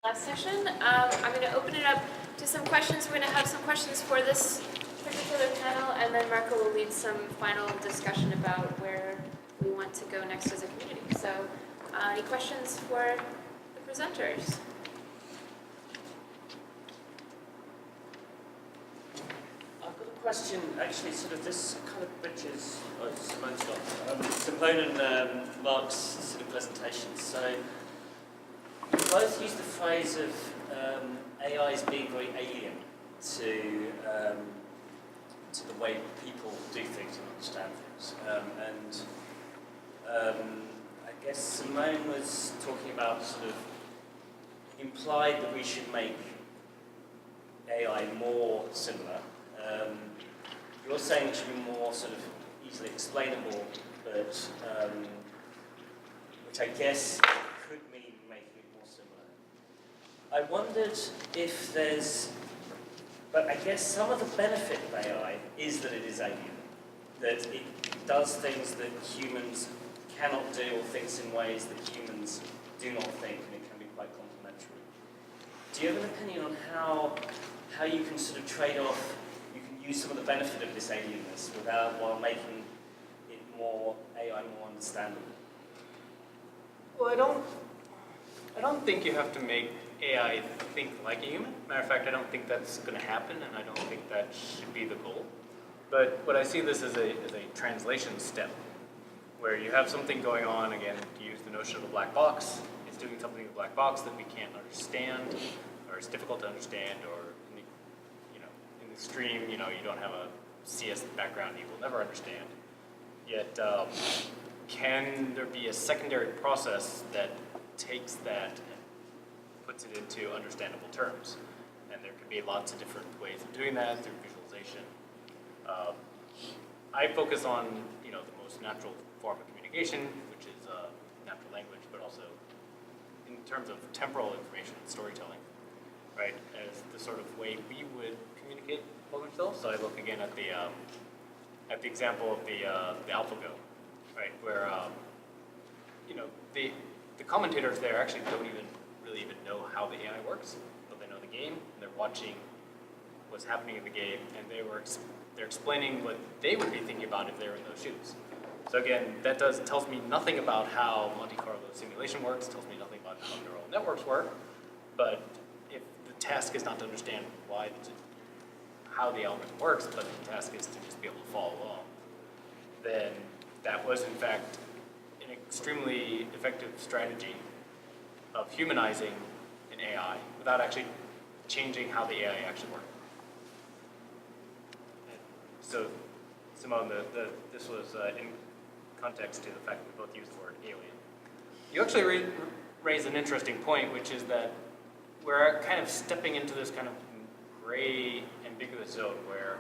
Last session. I'm going to open it up to some questions. We're going to have some questions for this particular panel, and then Marco will lead some final discussion about where we want to go next as a community. So, any questions for the presenters? I've got a question, actually, sort of this kind of bridges Simone's got. Simone and Mark's sort of presentations. So, you both used the phrase of AIs being very alien to the way people do things and understand things. I guess Simone was talking about sort of implied that we should make AI more similar. You're saying it should be more sort of easily explainable, but which I guess could mean making it more similar. I wondered if there's, but I guess some of the benefit of AI is that it is alien, that it does things that humans cannot do or thinks in ways that humans do not think, and it can be quite complementary. Do you have an opinion on how you can sort of trade off, you can use some of the benefit of this alienness while making it more AI more understandable? Well, I don't think you have to make AI think like a human. Matter of fact, I don't think that's going to happen, and I don't think that should be the goal. But what I see this as a translation step, where you have something going on, again, to use the notion of a black box. It's doing something in the black box that we can't understand, or it's difficult to understand, or in the stream, you don't have a CS background, you will never understand. Yet, can there be a secondary process that takes that and puts it into understandable terms? And there could be lots of different ways of doing that through visualization. I focus on the most natural form of communication, which is natural language, but also in terms of temporal information and storytelling, right? As the sort of way we would communicate among ourselves. So I look again at the example of the AlphaGo, right, where the commentators there actually don't really even know how the AI works, but they know the game, and they're watching what's happening in the game, and they're explaining what they would be thinking about if they were in those shoes. So again, that tells me nothing about how Monte Carlo simulation works, tells me nothing about how neural networks work, but if the task is not to understand how the algorithm works, but the task is to just be able to follow along, then that was in fact an extremely effective strategy of humanizing an AI without actually changing how the AI actually worked. So, Simone, this was in context to the fact that we both used the word alien. You actually raise an interesting point, which is that we're kind of stepping into this kind of gray, ambiguous zone where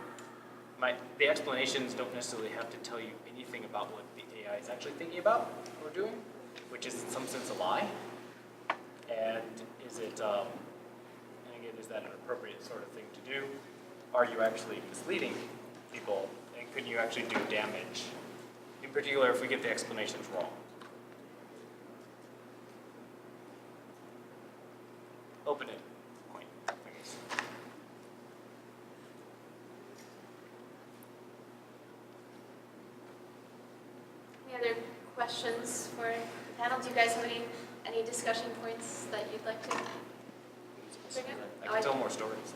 the explanations don't necessarily have to tell you anything about what the AI is actually thinking about or doing, which is in some sense a lie. And is it, and again, is that an appropriate sort of thing to do? Are you actually misleading people, and could you actually do damage? In particular, if we get the explanations wrong. Open-ended point, I guess. Any other questions for the panel? Do you guys have any discussion points that you'd like to bring up? I can tell more stories.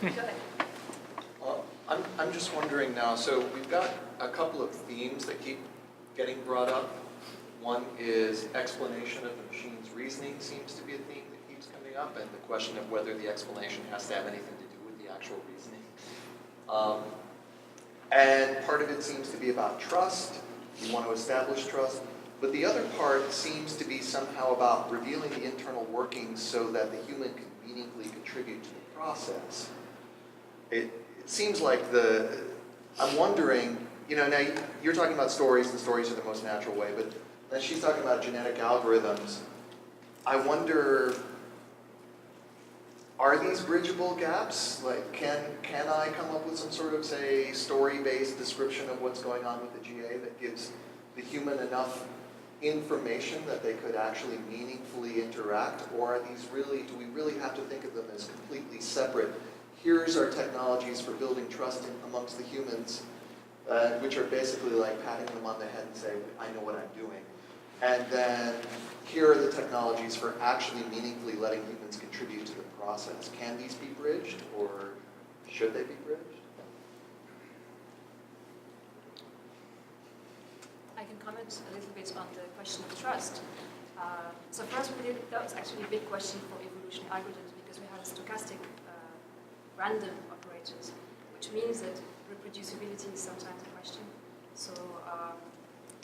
Go ahead. I'm just wondering now, so we've got a couple of themes that keep getting brought up. One is explanation of the machine's reasoning seems to be a theme that keeps coming up, and the question of whether the explanation has to have anything to do with the actual reasoning. And part of it seems to be about trust. You want to establish trust. But the other part seems to be somehow about revealing the internal workings so that the human can meaningfully contribute to the process. It seems like I'm wondering, now you're talking about stories, and stories are the most natural way, but then she's talking about genetic algorithms. I wonder, are these bridgeable gaps? Like, can I come up with some sort of, say, story-based description of what's going on with the GA that gives the human enough information that they could actually meaningfully interact, or are these really, do we really have to think of them as completely separate? Here's our technologies for building trust amongst the humans, which are basically like patting them on the head and saying, I know what I'm doing. And then here are the technologies for actually meaningfully letting humans contribute to the process. Can these be bridged, or should they be bridged? I can comment a little bit on the question of trust. So first, that was actually a big question for evolutionary algorithms because we have stochastic random operators, which means that reproducibility is sometimes a question. So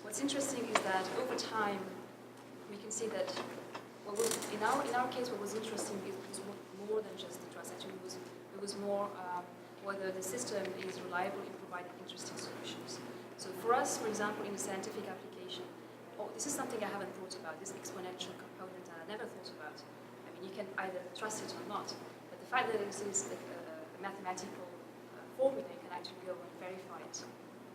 what's interesting is that over time, we can see that in our case, what was interesting was more than just the trust. Actually, it was more whether the system is reliable in providing interesting solutions. So for us, for example, in a scientific application, this is something I haven't thought about, this exponential component that I never thought about. I mean, you can either trust it or not, but the fact that it exists a mathematical formula, you can actually go and verify it.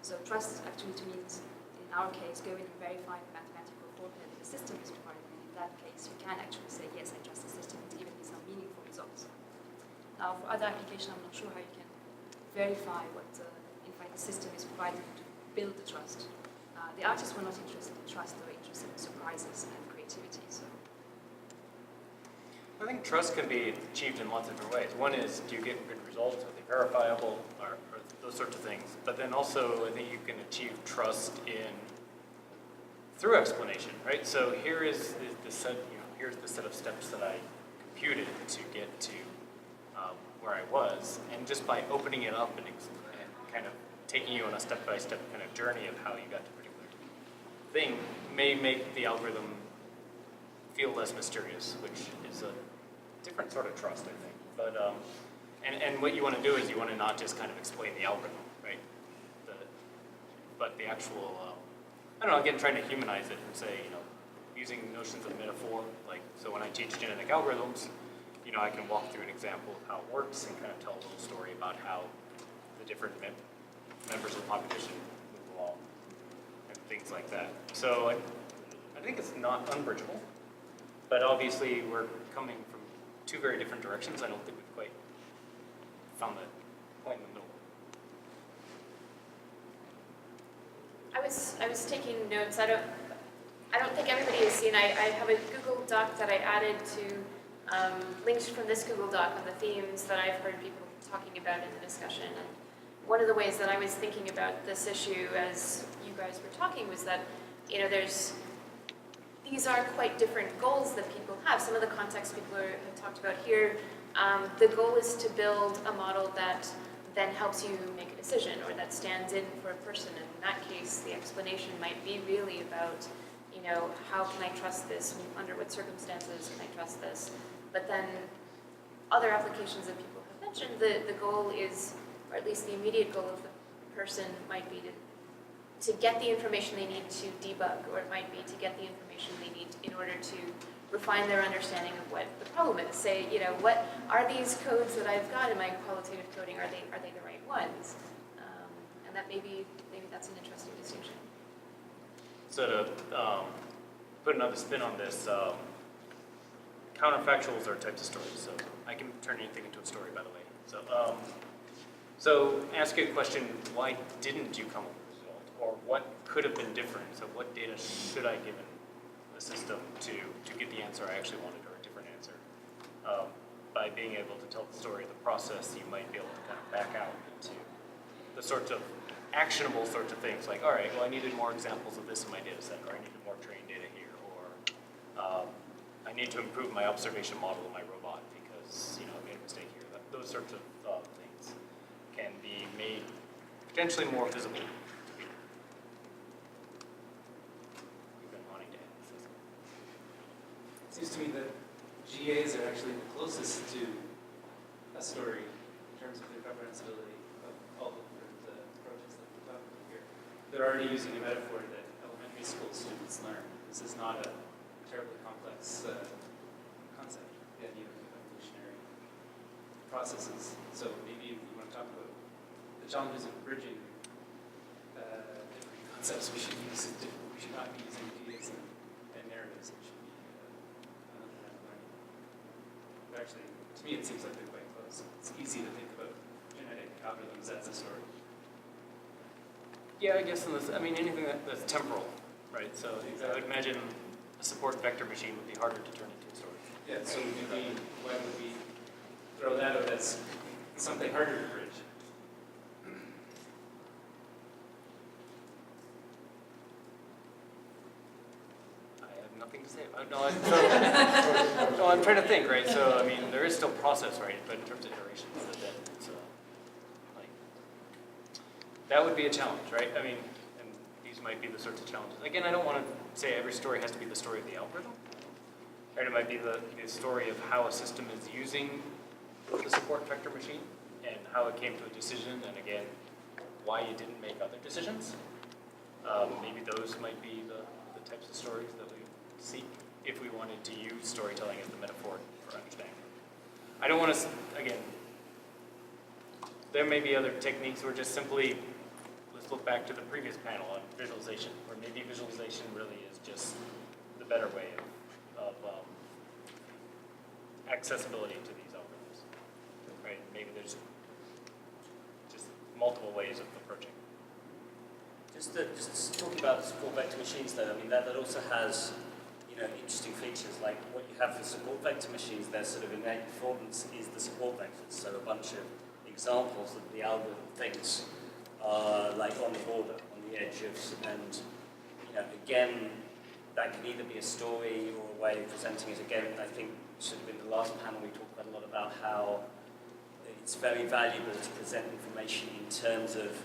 So trust actually means, in our case, go in and verify the mathematical formula that the system is providing. And in that case, you can actually say, yes, I trust the system, and give me some meaningful results. Now, for other applications, I'm not sure how you can verify what, in fact, the system is providing to build the trust. The artists were not interested in trust, they were interested in surprises and creativity. So, I think trust can be achieved in lots of different ways. One is, do you get good results? Are they verifiable? Or those sorts of things. But then also, I think you can achieve trust through explanation, right? So here is the set. Here's the set of steps that I computed to get to where I was, and just by opening it up and kind of taking you on a step-by-step kind of journey of how you got to a particular thing may make the algorithm feel less mysterious, which is a different sort of trust, I think. But and what you want to do is you want to not just kind of explain the algorithm, right? But the actual, I don't know, again, trying to humanize it and say, using notions of metaphor, like, so when I teach genetic algorithms, I can walk through an example of how it works and kind of tell a little story about how the different members of the population move along and things like that. So I think it's not unbridgeable, but obviously we're coming from two very different directions. I don't think we've quite found the point in the middle. I was taking notes. I don't think everybody has seen. I have a Google Doc that I added to links from this Google Doc on the themes that I've heard people talking about in the discussion. And one of the ways that I was thinking about this issue as you guys were talking was that, these are quite different goals that people have. Some of the contexts people have talked about here, the goal is to build a model that then helps you make a decision or that stands in for a person. And in that case, the explanation might be really about, how can I trust this? Under what circumstances can I trust this? But then other applications that people have mentioned, the goal is, or at least the immediate goal of the person might be to get the information they need to debug, or it might be to get the information they need in order to refine their understanding of what the problem is. Say, what are these codes that I've got in my qualitative coding? Are they the right ones? And that maybe that's an interesting distinction. So to put another spin on this, counterfactuals are types of stories. So I can turn anything into a story, by the way. So ask a question, why didn't you come up with a result? Or what could have been different? So what data should I give the system to get the answer I actually wanted, or a different answer? By being able to tell the story of the process, you might be able to kind of back out into the sorts of actionable sorts of things, like, all right, well, I needed more examples of this in my data set, or I needed more trained data here, or I need to improve my observation model of my robot because, I made a mistake here. Those sorts of things can be made potentially more visible to people. We've been wanting to add this. It seems to me that GAs are actually the closest to a story in terms of their comprehensibility of all the different approaches that we're talking about here. They're already using a metaphor that elementary school students learn. This is not a terribly complex concept, the idea of evolutionary processes. So maybe if we want to talk about the challenges of bridging different concepts, we should use different we should not be using GAs and narratives. It should be another kind of learning. But actually, to me, it seems like they're quite close. It's easy to think about genetic algorithms as a story. Yeah, I guess anything that's temporal, right? So I would imagine a support vector machine would be harder to turn into a story. Yeah, so why would we throw that out as something harder to bridge? I have nothing to say about it. No, I'm trying to think, right? So, there is still process, right? But in terms of iterations, then it's like, that would be a challenge, right? And these might be the sorts of challenges. Again, I don't want to say every story has to be the story of the algorithm. Right? It might be the story of how a system is using the support vector machine and how it came to a decision, and again, why you didn't make other decisions. Maybe those might be the types of stories that we seek if we wanted to use storytelling as the metaphor for understanding. I don't want to, again, there may be other techniques where just simply, let's look back to the previous panel on visualization, where maybe visualization really is just the better way of accessibility to these algorithms, right? Maybe there's just multiple ways of approaching. Just talking about the support vector machines though, that also has, interesting features like what you have for support vector machines, their sort of innate performance is the support vectors. So a bunch of examples that the algorithm thinks are like on the border, on the edge of, and again, that can either be a story or a way of presenting it. Again, I think sort of in the last panel we talked quite a lot about how it's very valuable to present information in terms of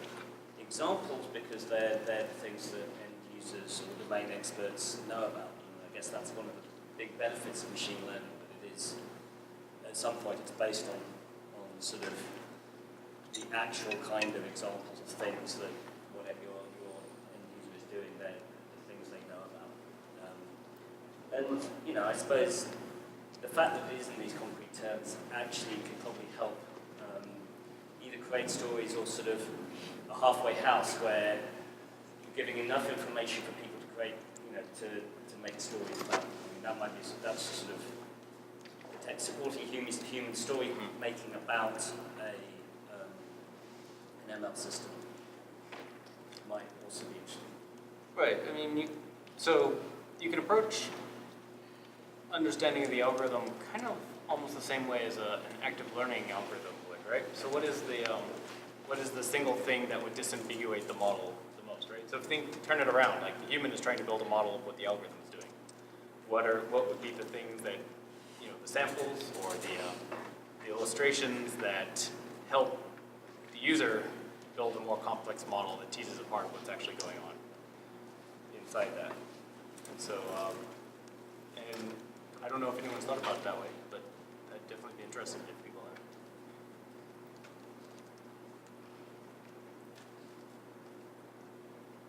examples because they're the things that end users or domain experts know about. And I guess that's one of the big benefits of machine learning, but it is, at some point, it's based on sort of the actual kind of examples of things that whatever your end user is doing, they're the things they know about. And, I suppose the fact that it is in these concrete terms actually can probably help either create stories or sort of a halfway house where you're giving enough information for people to create, to make a story about. That's sort of supporting human story making about an ML system might also be interesting. Right. So you can approach understanding of the algorithm kind of almost the same way as an active learning algorithm would, right? So what is the single thing that would disambiguate the model the most, right? So turn it around, like the human is trying to build a model of what the algorithm is doing. What would be the things that, the samples or the illustrations that help the user build a more complex model that teases apart what's actually going on inside that. And so, and I don't know if anyone's thought about it that way, but I'd definitely be interested if people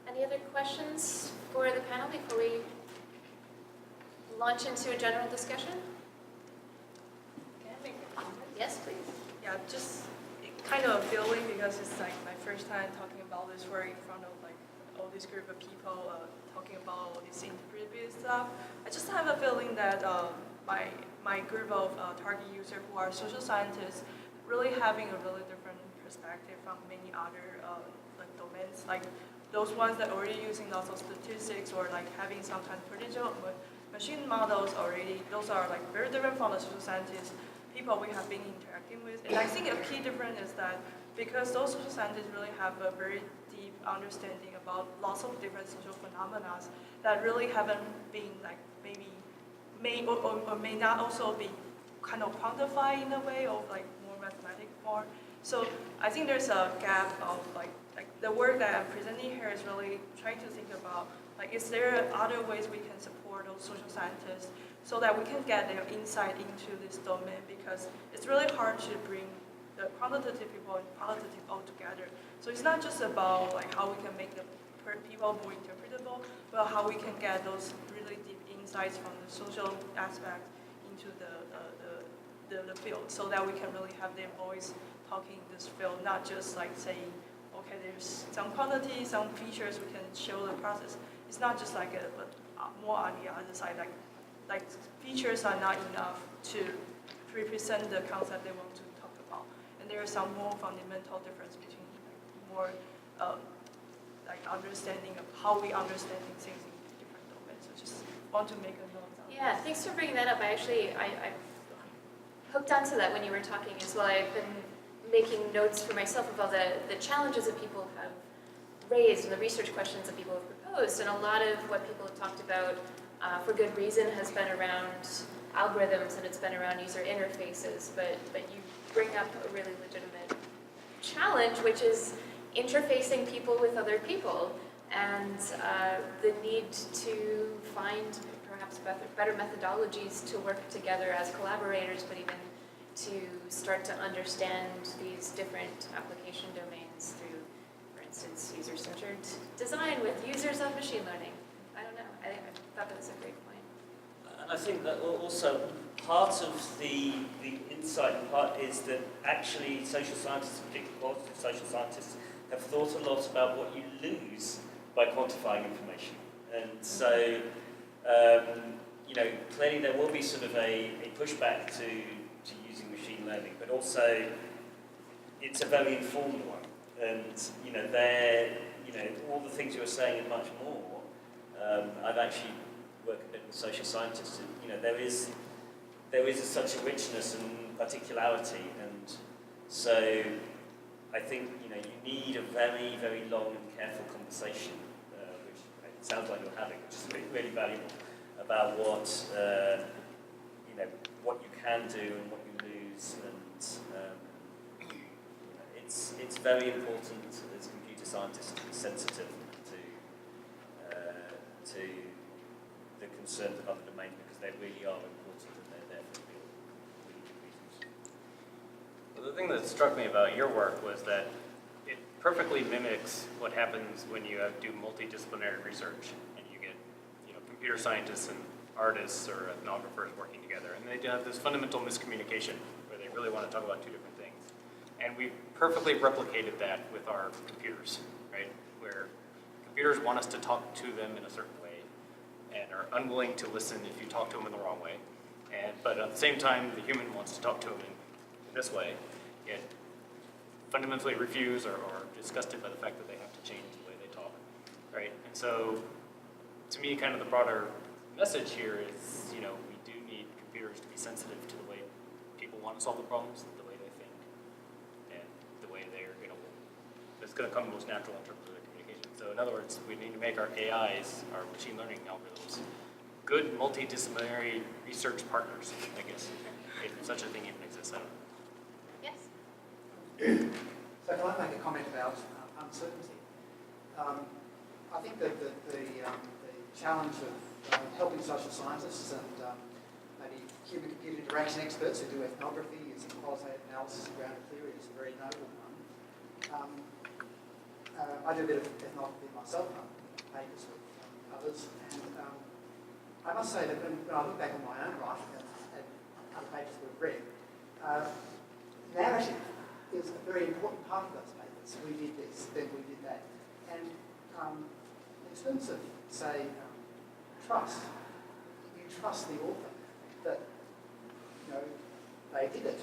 have. Any other questions for the panel before we launch into a general discussion? Can I make a comment? Yes, please. Yeah, just kind of a feeling because it's like my first time talking about this work in front of like all this group of people talking about all this interpretive stuff. I just have a feeling that my group of target users who are social scientists really having a really different perspective from many other like domains, like those ones that are already using lots of statistics or like having some kind of prediction machine models already. Those are like very different from the social scientists, people we have been interacting with. And I think a key difference is that because those social scientists really have a very deep understanding about lots of different social phenomena that really haven't been like maybe may or may not also be kind of quantified in a way of like more mathematic form. So I think there's a gap of like the work that I'm presenting here is really trying to think about like is there other ways we can support those social scientists so that we can get their insight into this domain, because it's really hard to bring the quantitative people and qualitative all together. So it's not just about like how we can make the people more interpretable, but how we can get those really deep insights from the social aspect into the field, so that we can really have their voice talking in this field, not just like saying, okay, there's some quantity, some features we can show the process, it's not just like more on the other side, like features are not enough to represent the concept they want to talk about. And there is some more fundamental difference between more like understanding of how we understand things in different domains. So just want to make a note on that. Yeah, thanks for bringing that up. I hooked onto that when you were talking as well. I've been making notes for myself of all the challenges that people have raised and the research questions that people have proposed. And a lot of what people have talked about, for good reason, has been around algorithms and it's been around user interfaces. But you bring up a really legitimate challenge, which is interfacing people with other people and the need to find perhaps better methodologies to work together as collaborators, but even to start to understand these different application domains through, for instance, user-centered design with users of machine learning. I don't know. I thought that was a great point. And I think that also part of the insight and part is that actually social scientists, particularly qualitative social scientists, have thought a lot about what you lose by quantifying information. And so, clearly there will be sort of a pushback to using machine learning, but also it's a very informed one. And, all the things you were saying and much more, I've actually worked a bit with social scientists, and, there is such a richness and particularity, and so I think, you need a very, very long and careful conversation, which it sounds like you're having, which is really valuable, about what you can do and what you lose, and it's very important as computer scientists to be sensitive to the concerns of other domains, because they really are important and they're there for really good reasons. Well, the thing that struck me about your work was that it perfectly mimics what happens when you do multidisciplinary research and you get, computer scientists and artists or ethnographers working together, and they have this fundamental miscommunication where they really want to talk about two different things. And we perfectly replicated that with our computers, right? Where computers want us to talk to them in a certain way and are unwilling to listen if you talk to them in the wrong way. But at the same time, the human wants to talk to them in this way, yet fundamentally refuse or disgusted by the fact that they have to change the way they talk, right? And so, to me, kind of the broader message here is, we do need computers to be sensitive to the way people want to solve the problems, the way they think, and the way it's going to come most natural in terms of their communication. So in other words, we need to make our AIs, our machine learning algorithms, good multidisciplinary research partners, I guess, if such a thing even exists. I don't know. Yes? So can I make a comment about uncertainty? I think that the challenge of helping social scientists and maybe human-computer interaction experts who do ethnography using qualitative analysis of grounded theory is a very noble one. I do a bit of ethnography myself, papers with others, and I must say that when I look back on my own writing and other papers we've read, narrative is a very important part of those papers. We did this, then we did that. And in terms of, say, trust, you trust the author that, they did it.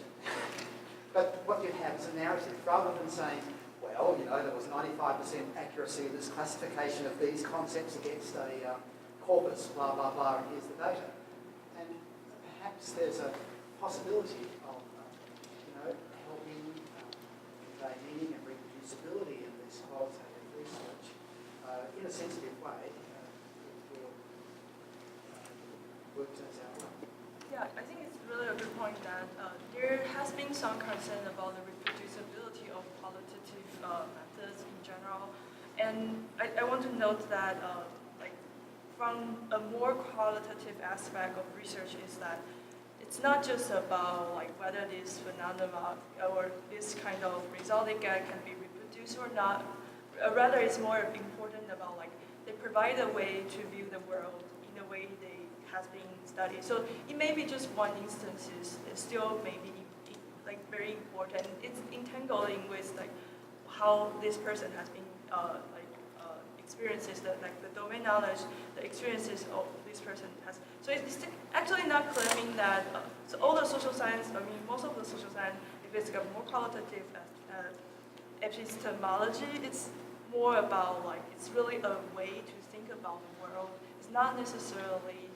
But what you have is a narrative, rather than saying, well, there was 95% accuracy of this classification of these concepts against a corpus, blah, blah, blah, and here's the data. And perhaps there's a possibility of, helping convey meaning and reproducibility in this qualitative research in a sensitive way if your work turns out well. Yeah, I think it's really a good point that there has been some concern about the reproducibility of qualitative methods in general. And I want to note that from a more qualitative aspect of research is that it's not just about whether this phenomena or this kind of result they get can be reproduced or not. Rather, it's more important about they provide a way to view the world in a way they has been studied. So it may be just one instance is still maybe very important. It's entangling with how this person has been experiences, the domain knowledge, the experiences of this person has. So it's actually not claiming that, so all the social science, most of the social science, if it's got more qualitative epistemology, it's more about it's really a way to think about the world. It's not necessarily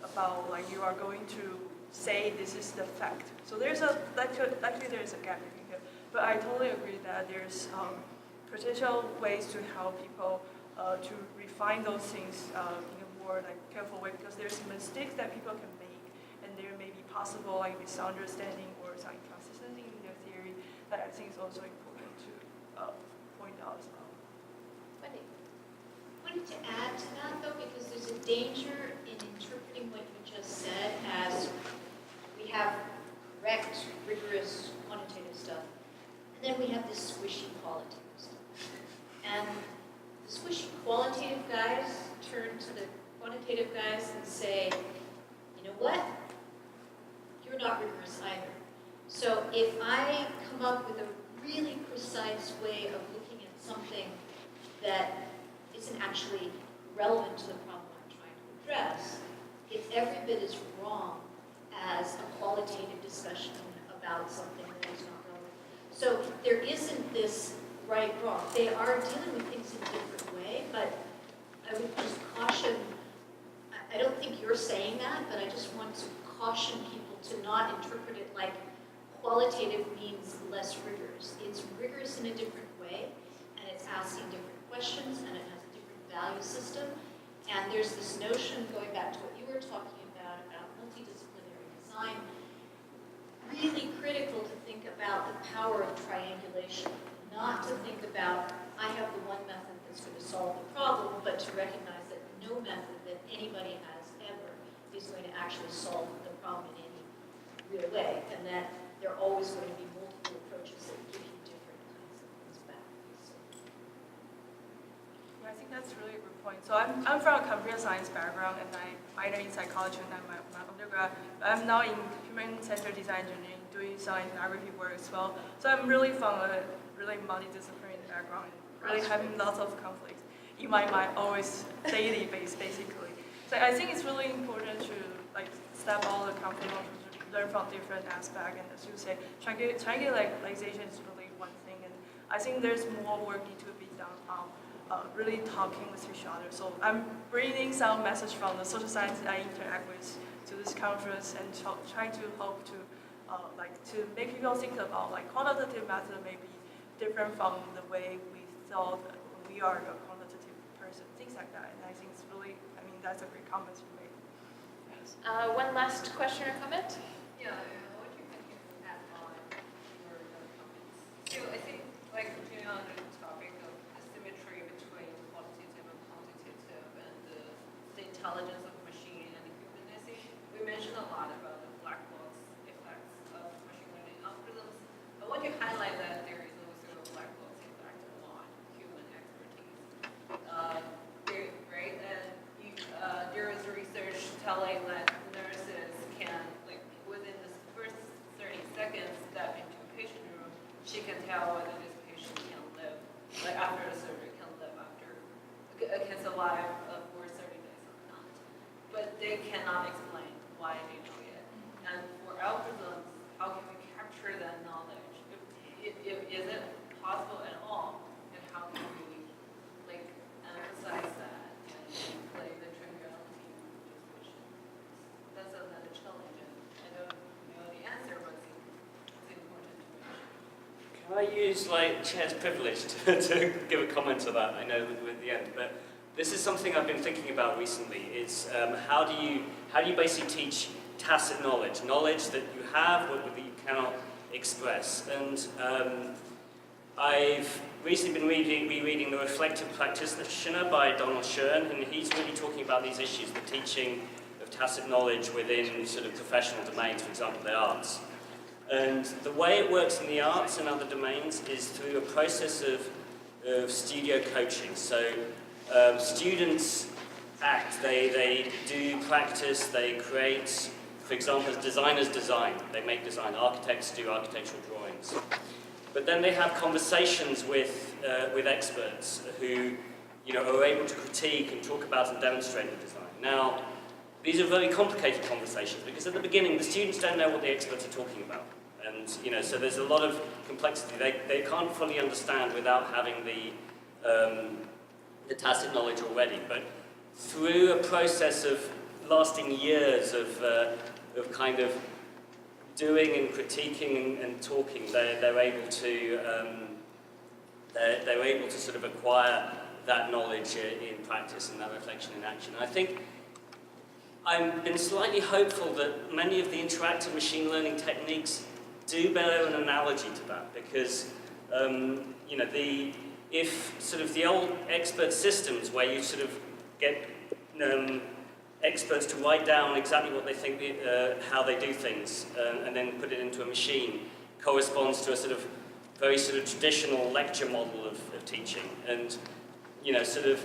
about you are going to say this is the fact. So there's actually there's a gap in here. But I totally agree that there's potential ways to help people to refine those things in a more careful way, because there's mistakes that people can make, and there may be possible misunderstanding or some inconsistency in their theory that I think is also important to point out as well. Wendy? I wanted to add to that though, because there's a danger in interpreting what you just said as we have correct, rigorous, quantitative stuff, and then we have this squishy qualitative stuff. And the squishy qualitative guys turn to the quantitative guys and say, you know what? You're not rigorous either. So if I come up with a really precise way of looking at something that isn't actually relevant to the problem I'm trying to address, it's every bit as wrong as a qualitative discussion about something that is not relevant. So there isn't this right wrong. They are dealing with things in a different way, but I would just caution, I don't think you're saying that, but I just want to caution people to not interpret it like qualitative means less rigorous. It's rigorous in a different way, and it's asking different questions, and it has a different value system. And there's this notion, going back to what you were talking about multidisciplinary design, really critical to think about the power of triangulation, not to think about, I have the one method that's going to solve the problem, but to recognize that no method that anybody has ever is going to actually solve the problem in any real way, and that there are always going to be multiple approaches that give you different kinds of things back. So. Yeah, I think that's really a good point. So I'm from a computer science background, and I minored in psychology and my undergrad. I'm now in human-centered design engineering, doing some ethnography work as well. So I'm really from a really multidisciplinary background, and really having lots of conflicts in my mind, always daily basically. So I think it's really important to step all the conflict, learn from different aspects, and as you say, triangulation is really one thing, and I think there's more work need to be done on really talking with each other. So I'm bringing some message from the social science I interact with to this conference, and trying to hope to to make people think about quantitative method may be different from the way we thought we are a quantitative person, things like that. And I think it's really, that's a great comment you made. Yes. One last question or comment? Yeah, what do you think you add on your comments? So I think, continuing on the topic of asymmetry between qualitative and quantitative, and the intelligence of machine and the humanness, we mentioned a lot about the black box effects of machine learning algorithms. I want to highlight that there is also a black box effect on human expertise. Right? And there is research telling that nurses can, within the first 30 seconds, step into a patient room, she can tell whether this patient can live, after the surgery, can survive for 30 days or not. But they cannot explain why they do it. And for algorithms, how can we capture that knowledge? Is it possible at all? And how can we emphasize that and play the triviality of that's another challenge. And I don't know the answer, but it's important to mention. Can I use chair's privilege to give a comment to that? I know with the end, but this is something I've been thinking about recently. Is how do you basically teach tacit knowledge that you have but that you cannot express? And I've recently been rereading The Reflective Practitioner by Donald Schoen, and he's really talking about these issues, the teaching of tacit knowledge within sort of professional domains, for example, the arts. And the way it works in the arts and other domains is through a process of studio coaching. So students act, they do practice, they create, for example, designers design, they make design, architects do architectural drawings. But then they have conversations with experts who are able to critique and talk about and demonstrate the design. Now, these are very complicated conversations because at the beginning the students don't know what the experts are talking about. And so there's a lot of complexity. They can't fully understand without having the tacit knowledge already. But through a process of lasting years of kind of doing and critiquing and talking, they're able to sort of acquire that knowledge in practice and that reflection in action. I think I've been slightly hopeful that many of the interactive machine learning techniques do bear an analogy to that, because if sort of the old expert systems where you sort of get experts to write down exactly what they think, how they do things, and then put it into a machine, corresponds to a sort of very sort of traditional lecture model of teaching. And sort of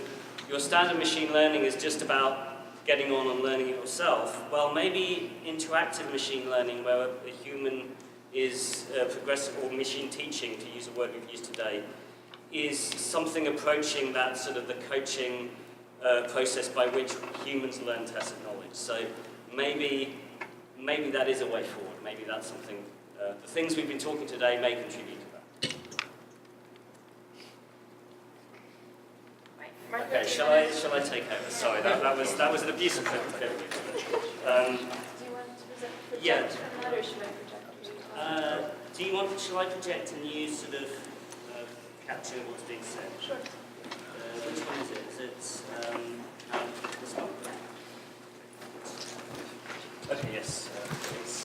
your standard machine learning is just about getting on and learning it yourself. Well, maybe interactive machine learning, where a human is progressive, or machine teaching, to use a word we've used today, is something approaching that sort of the coaching process by which humans learn tacit knowledge. So maybe that is a way forward. Maybe that's something, the things we've been talking today may contribute to that. Okay, shall I take over? Sorry, that was an abusive thing. Do you want to project from that, or should I project? Shall I project and you sort of capture what's being said? Sure. Which one is it? Is it this one? Okay, yes.